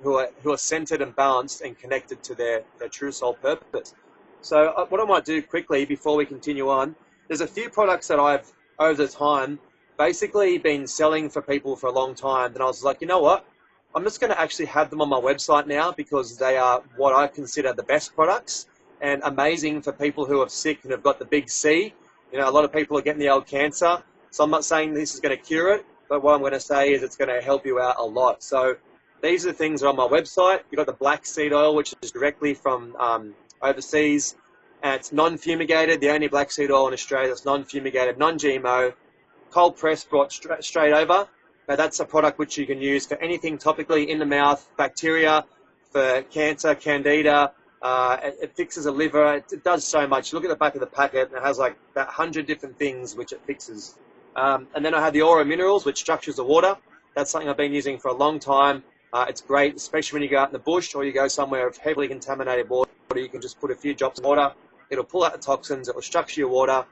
Speaker 2: who are centered and balanced and connected to their true soul purpose. So what I might do quickly before we continue on, there's a few products that I've, over the time, basically been selling for people for a long time. Then I was like, you know what? I'm just going to actually have them on my website now because they are what I consider the best products and amazing for people who are sick and have got the big C. You know, a lot of people are getting the old cancer. So I'm not saying this is going to cure it, but what I'm going to say is it's going to help you out a lot. So these are the things that are on my website. You've got the black seed oil, which is directly from overseas. And it's non-fumigated, the only black seed oil in Australia that's non-fumigated, non-GMO, cold press brought straight over. Now that's a product which you can use for anything topically in the mouth, bacteria, for cancer, candida. It fixes a liver. It does so much. Look at the back of the packet. And it has like about 100 different things which it fixes. And then I have the Aura Minerals, which structures the water. That's something I've been using for a long time. It's great, especially when you go out in the bush or you go somewhere with heavily contaminated water. You can just put a few drops of water. It'll pull out the toxins. It will structure your water.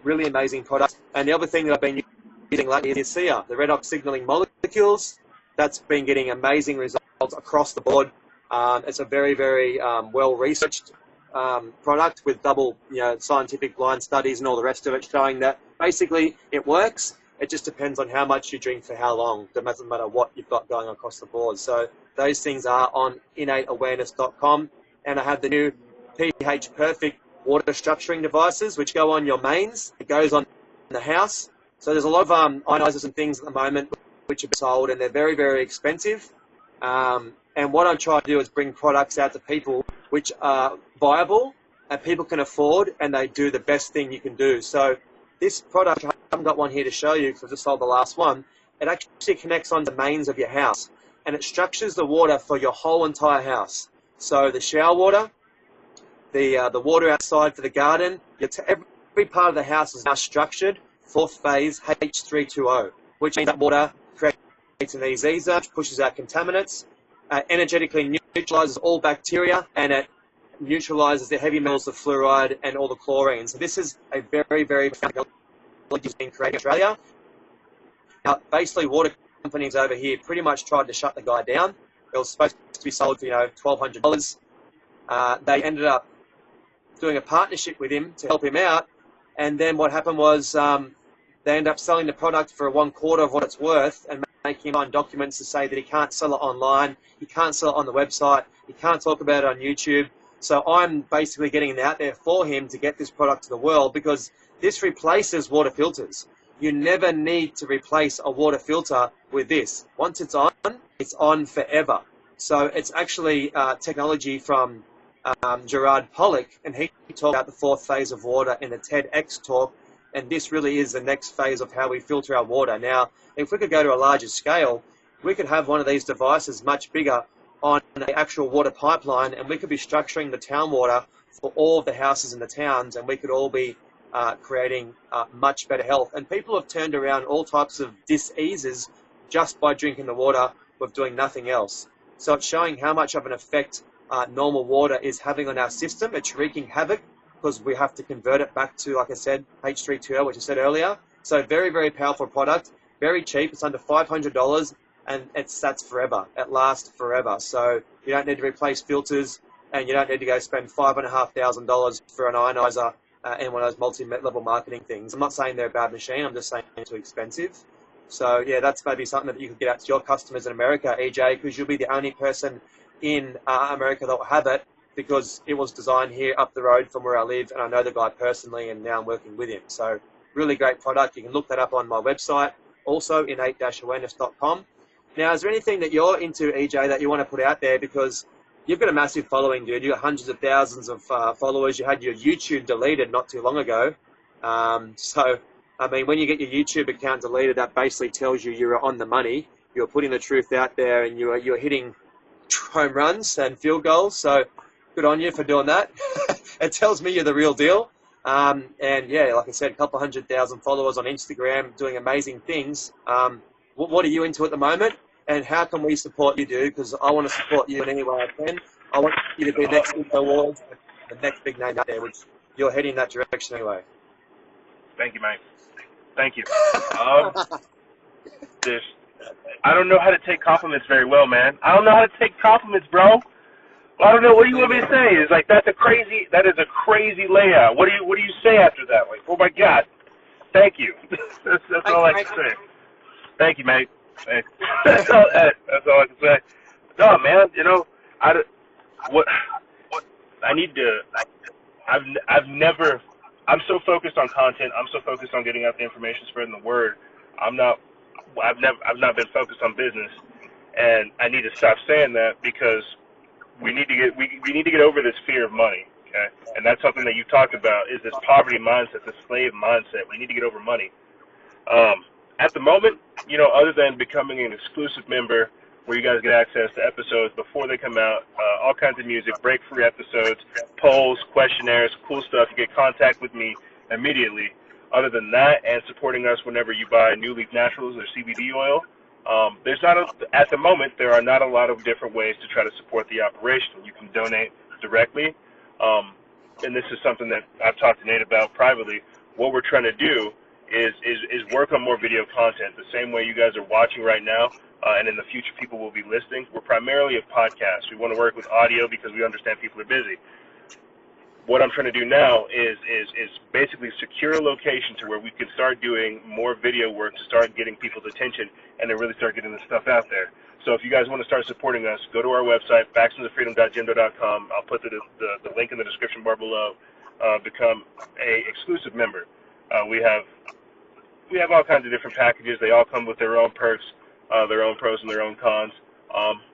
Speaker 2: Really amazing product. And the other thing that I've been using lately is SEA, the redox signaling molecules. That's been getting amazing results across the board. It's a very, very well-researched product with double, scientific blind studies and all the rest of it showing that basically it works. It just depends on how much you drink for how long. It doesn't matter what you've got going across the board. So those things are on innateawareness.com. And I have the new pH Perfect water structuring devices, which go on your mains. It goes on in the house. So there's a lot of ionizers and things at the moment which are sold, and they're very, very expensive. And what I'm trying to do is bring products out to people which are viable and people can afford, and they do the best thing you can do. So this product, I haven't got one here to show you because I just sold the last one. It actually connects on the mains of your house, and it structures the water for your whole entire house. So the shower water, the water outside for the garden, every part of the house is now structured, fourth phase H320, which means that water creates an EZ zone, which pushes out contaminants, energetically neutralizes all bacteria, and it neutralizes the heavy metals, the fluoride, and all the chlorine. So this is a very, very technology being created in Australia. Now, basically, water companies over here pretty much tried to shut the guy down. It was supposed to be sold for, $1,200. They ended up doing a partnership with him to help him out. And then what happened was they ended up selling the product for 1/4 of what it's worth and making him sign documents to say that he can't sell it online, he can't sell it on the website, he can't talk about it on YouTube. So I'm basically getting it out there for him to get this product to the world, because this replaces water filters. You never need to replace a water filter with this. Once it's on forever. So it's actually technology from Gerard Pollock, and he talked about the fourth phase of water in the TEDx talk, and this really is the next phase of how we filter our water. Now, if we could go to a larger scale, we could have one of these devices much bigger on an actual water pipeline, and we could be structuring the town water for all of the houses in the towns, and we could all be creating much better health. And people have turned around all types of diseases just by drinking the water, with doing nothing else. So it's showing how much of an effect normal water is having on our system. It's wreaking havoc because we have to convert it back to, like I said, H32O, which I said earlier. So very, very powerful product, very cheap. It's under $500, and that's forever. It lasts forever. So you don't need to replace filters, and you don't need to go spend $5,500 for an ionizer and one of those multi-level marketing things. I'm not saying they're a bad machine. I'm just saying they're too expensive. So yeah, that's maybe something that you could get out to your customers in America, Ejay, because you'll be the only person in America that will have it, because it was designed here up the road from where I live, and I know the guy personally, and now I'm working with him. So really great product. You can look that up on my website, also innate-awareness.com. Now, is there anything that you're into, Ejay, that you want to put out there? Because you've got a massive following, dude. You've got hundreds of thousands of followers. You had your YouTube deleted not too long ago. So, I mean, when you get your YouTube account deleted, that basically tells you you're on the money. You're putting the truth out there, and you're hitting home runs and field goals. So good on you for doing that. It tells me you're the real deal. And yeah, like I said, a couple 100,000 followers on Instagram, doing amazing things. What are you into at the moment? And how can we support you, dude? Because I want to support you in any way I can. I want you to be the next big award, the next big name out there, which you're heading that direction anyway.
Speaker 3: Thank you, mate. Thank you. I don't know how to take compliments very well, man. I don't know how to take compliments, bro. Well, I don't know. What do you want me to say? It's like that is a crazy layout. What do you say after that? Like, oh my God, thank you. that's all I can say. Thank you, mate. That's all I can say. No, man. You know, I'm so focused on content. I'm so focused on getting out the information, spreading the word. I've not been focused on business, and I need to stop saying that, because we need to get over this fear of money, okay? And that's something that you talked about, is this poverty mindset, this slave mindset. We need to get over money. At the moment, you know, other than becoming an exclusive member where you guys get access to episodes before they come out, all kinds of music, break-free episodes, polls, questionnaires, cool stuff. You get contact with me immediately. Other than that, and supporting us whenever you buy New Leaf Naturals or CBD oil, at the moment, there are not a lot of different ways to try to support the operation. You can donate directly, and this is something that I've talked to Nate about privately. What we're trying to do is work on more video content, the same way you guys are watching right now, and in the future people will be listening. We're primarily a podcast. We want to work with audio because we understand people are busy. What I'm trying to do now is basically secure a location to where we can start doing more video work to start getting people's attention and to really start getting this stuff out there. So if you guys want to start supporting us, go to our website, factionsofreedom.jimdo.com. I'll put the link in the description bar below. Become a exclusive member. We have all kinds of different packages. They all come with their own perks, their own pros and their own cons.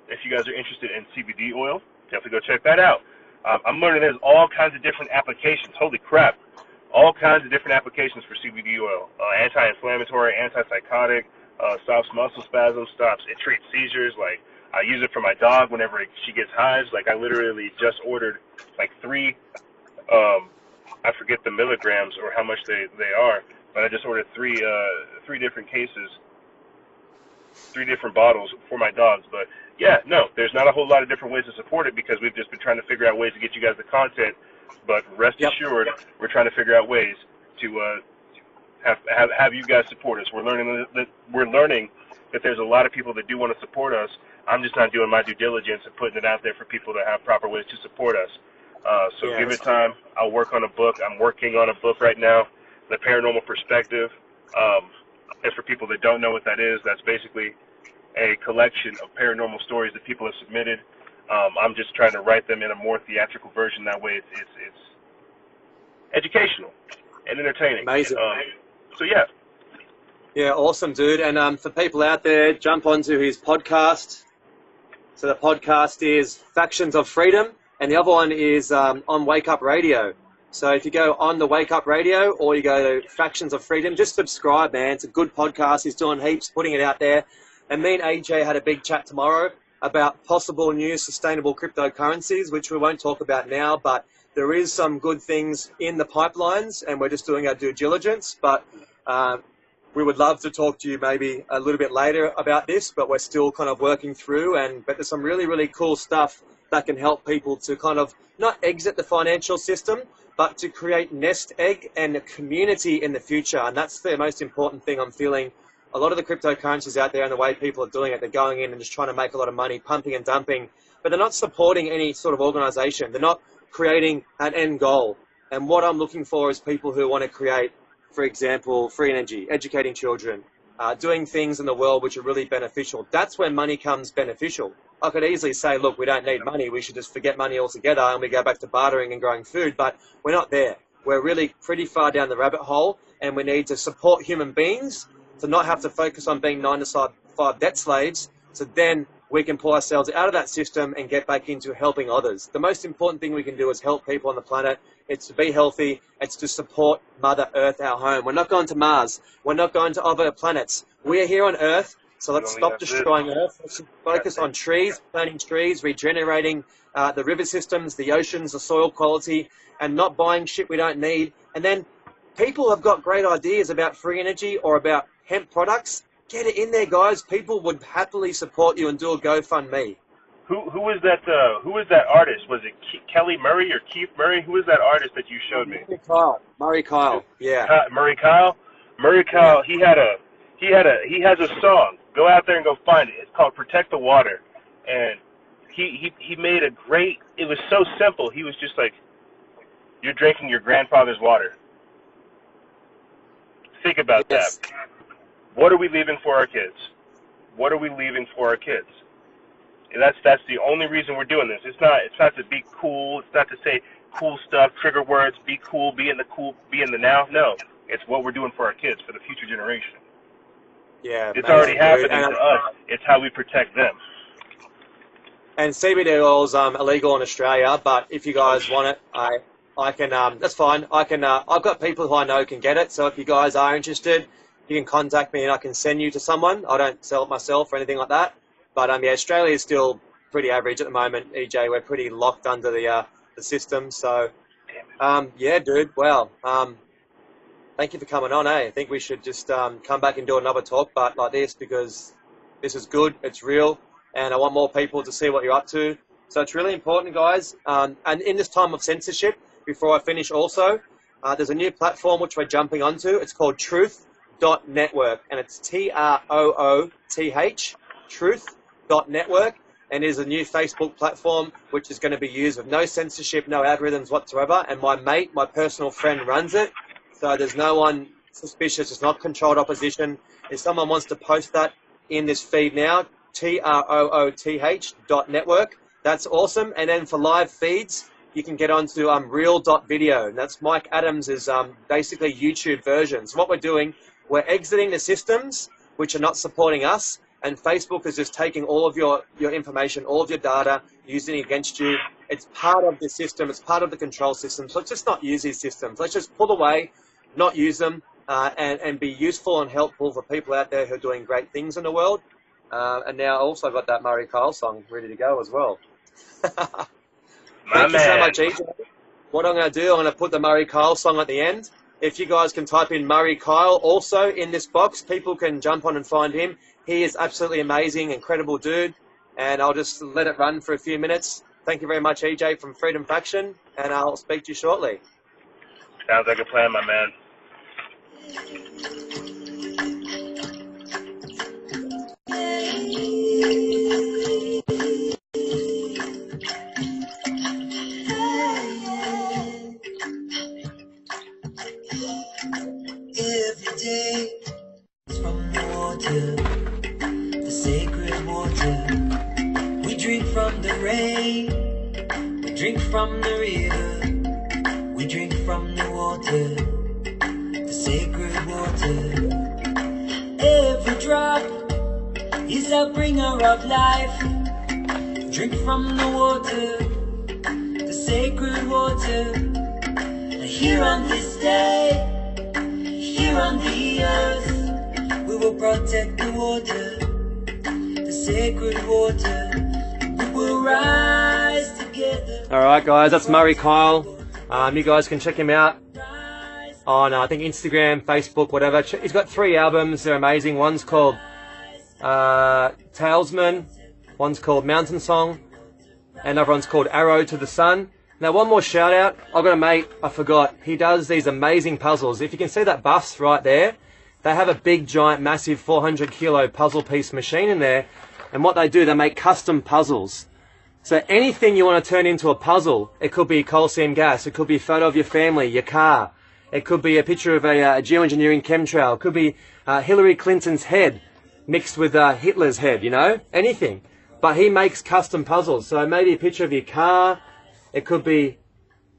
Speaker 3: If you guys are interested in CBD oil, definitely go check that out. I'm learning there's all kinds of different applications. Holy crap. All kinds of different applications for CBD oil. Anti-inflammatory, antipsychotic, stops muscle spasms, it treats seizures. Like, I use it for my dog whenever she gets hives. Like, I literally just ordered like 3, I forget the milligrams or how much they are, but I just ordered 3 different cases, 3 different bottles for my dogs. But yeah, no, there's not a whole lot of different ways to support it, because we've just been trying to figure out ways to get you guys the content. But rest assured, we're trying to figure out ways to have you guys support us. We're learning that there's a lot of people that do want to support us. I'm just not doing my due diligence and putting it out there for people to have proper ways to support us. So give it time. I'll work on a book. I'm working on a book right now, The Paranormal Perspective. And for people that don't know what that is, that's basically a collection of paranormal stories that people have submitted. I'm just trying to write them in a more theatrical version. That way it's educational and entertaining.
Speaker 2: Amazing.
Speaker 3: So yeah.
Speaker 2: Yeah, awesome, dude. And for people out there, jump onto his podcast. So the podcast is Factions of Freedom, and the other one is on Wake Up Radio. So if you go on the Wake Up Radio or you go to Factions of Freedom, just subscribe, man. It's a good podcast. He's doing heaps, putting it out there. And me and Ejay had a big chat tomorrow about possible new sustainable cryptocurrencies, which we won't talk about now, but there is some good things in the pipelines, and we're just doing our due diligence. But we would love to talk to you maybe a little bit later about this, but we're still kind of working through. But there's some really, really cool stuff that can help people to kind of not exit the financial system, but to create nest egg and a community in the future. And that's the most important thing I'm feeling. A lot of the cryptocurrencies out there and the way people are doing it, they're going in and just trying to make a lot of money, pumping and dumping, but they're not supporting any sort of organization. They're not creating an end goal. And what I'm looking for is people who want to create, for example, free energy, educating children, doing things in the world which are really beneficial. That's when money comes beneficial. I could easily say, look, we don't need money. We should just forget money altogether and we go back to bartering and growing food. But we're not there. We're really pretty far down the rabbit hole, and we need to support human beings to not have to focus on being 9 to 5 debt slaves. So then we can pull ourselves out of that system and get back into helping others. The most important thing we can do is help people on the planet. It's to be healthy. It's to support Mother Earth, our home. We're not going to Mars. We're not going to other planets. We are here on Earth, so let's stop destroying Earth. Let's focus on trees, planting trees, regenerating the river systems, the oceans, the soil quality, and not buying shit we don't need. And then people have got great ideas about free energy or about hemp products. Get it in there, guys. People would happily support you and do a GoFundMe.
Speaker 3: Who was that? Who was that artist? Was it Kelly Murray or Keith Murray? Who was that artist that you showed me?
Speaker 2: Murray Kyle. Yeah.
Speaker 3: Murray Kyle. He has a song. Go out there and go find it. It's called "Protect the Water," and he made a great. It was so simple. He was just like, "You're drinking your grandfather's water." Think about that. What are we leaving for our kids? What are we leaving for our kids? And that's the only reason we're doing this. It's not to be cool. It's not to say cool stuff, trigger words, be cool, be in the now. No, it's what we're doing for our kids, for the future generation.
Speaker 2: Yeah,
Speaker 3: it's already happening to us. It's how we protect them.
Speaker 2: And CBD oil is illegal in Australia, but if you guys want it, I can. That's fine. I can. I've got people who I know can get it. So if you guys are interested, you can contact me and I can send you to someone. I don't sell it myself or anything like that. But yeah, Australia is still pretty average at the moment, EJ. We're pretty locked under the system. So, yeah, dude. Well, thank you for coming on, eh? I think we should just come back and do another talk, but like this, because this is good, it's real, and I want more people to see what you're up to. So it's really important, guys. And in this time of censorship, before I finish also, there's a new platform which we're jumping onto. It's called Truth.network, and it's TROOTH, Truth.network, and is a new Facebook platform which is going to be used with no censorship, no algorithms whatsoever, and my mate, my personal friend, runs it, so there's no one suspicious. It's not controlled opposition. If someone wants to post that in this feed now, TROOTH.network, that's awesome. And then for live feeds, you can get onto real.video, and that's Mike Adams' basically YouTube version. So what we're doing, we're exiting the systems which are not supporting us, and Facebook is just taking all of your information, all of your data, using it against you. It's part of the system. It's part of the control system. So let's just not use these systems. Let's just pull away, not use them, and be useful and helpful for people out there who are doing great things in the world. And now I also got that Murray Kyle song ready to go as well. Thank you so much, Ejay. What I'm going to do, I'm going to put the Murray Kyle song at the end. If you guys can type in Murray Kyle also in this box, people can jump on and find him. He is absolutely amazing, incredible dude. And I'll just let it run for a few minutes. Thank you very much, Ejay from Freedom Faction, and I'll speak to you shortly.
Speaker 3: Sounds like a plan, my man.
Speaker 1: Every day from the water, the sacred water. We drink from the rain, we drink from the river, we drink from the water, the sacred water. Every drop is a bringer of life. Drink from the water, the sacred water. Here on this day, here on the earth, we will protect the water, the sacred water. We will rise together.
Speaker 2: All right, guys, that's Murray Kyle. You guys can check him out on I think Instagram, Facebook, whatever. He's got 3 albums. They're amazing. One's called Talesman, one's called Mountain Song, and another one's called Arrow to the Sun. Now, one more shout out. I've got a mate, I forgot. He does these amazing puzzles. If you can see that bus right there, they have a big, giant, massive 400 kilo puzzle piece machine in there. And what they do, they make custom puzzles. So anything you want to turn into a puzzle, it could be coal seam gas, it could be a photo of your family, your car, it could be a picture of a geoengineering chemtrail, it could be Hillary Clinton's head mixed with Hitler's head, you know, anything. But he makes custom puzzles. So maybe a picture of your car, it could be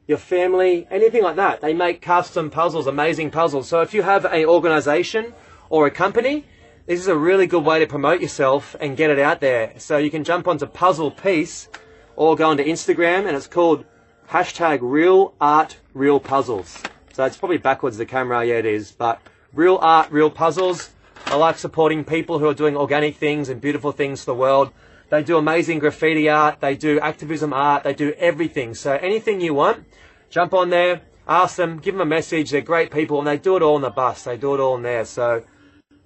Speaker 2: your family, anything like that. They make custom puzzles, amazing puzzles. So if you have an organization or a company, this is a really good way to promote yourself and get it out there. So you can jump onto Puzzle Piece or go onto Instagram, and it's called #RealArtRealPuzzles. So it's probably backwards the camera, yeah it is, but Real Art, Real Puzzles. I like supporting people who are doing organic things and beautiful things for the world. They do amazing graffiti art, they do activism art, they do everything. So anything you want, jump on there, ask them, give them a message. They're great people, and they do it all on the bus. They do it all in there. So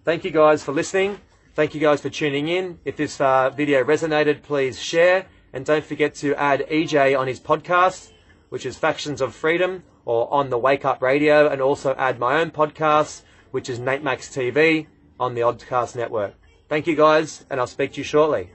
Speaker 2: thank you guys for listening. Thank you guys for tuning in. If this video resonated, please share. And don't forget to add Ejay on his podcast, which is Factions of Freedom, or on the Wake Up Radio, and also add my own podcast, which is Nate Max TV, on the Oddcast Network. Thank you guys, and I'll speak to you shortly.